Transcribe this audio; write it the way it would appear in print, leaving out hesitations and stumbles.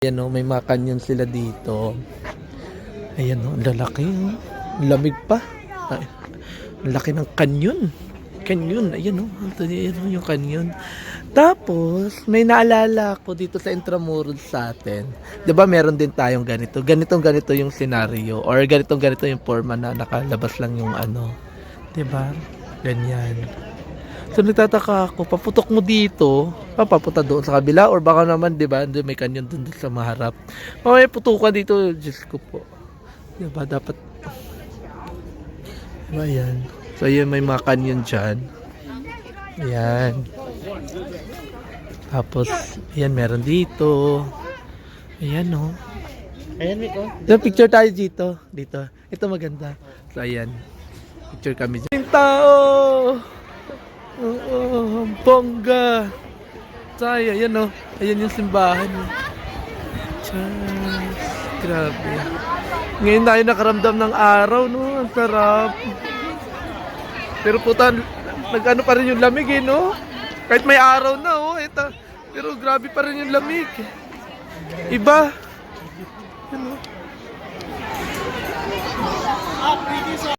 Ayan o, may mga canyon sila dito. Ayan o, ang lalaki o. Lamig pa. Ay, ang laki ng canyon. Canyon, ayan o. Ayan o yung canyon. Tapos, may naalala ko dito sa Intramuros sa atin. 'Di ba meron din tayong ganito. Ganito yung scenario. Or ganito yung forma na nakalabas lang yung ano. 'Di ba? Ganyan. So nagtataka ako, paputok mo dito, papapunta doon sa kabila or baka naman 'di ba, doon may kanyon doon sa maharap. May putukan dito, Diyos ko po. 'Di ba dapat 'di ba yan? So yan may mga kanyon diyan. Ayan. Tapos ayan meron dito. Ayan oh. Ayan, Miko. Picture tayo dito. Dito. Ito maganda. So ayan. Picture kami dyan. Yung tao! Oo, bongga. Saya, ayan o. Ayan yung simbahan. Chas, grabe. Ngayon tayo nakaramdam ng araw, no? Ang sarap. Pero puta, nag-ano pa rin yung lamig eh, no? Kahit may araw na, oh. Ito. Pero grabe pa rin yung lamig. Iba. Ano?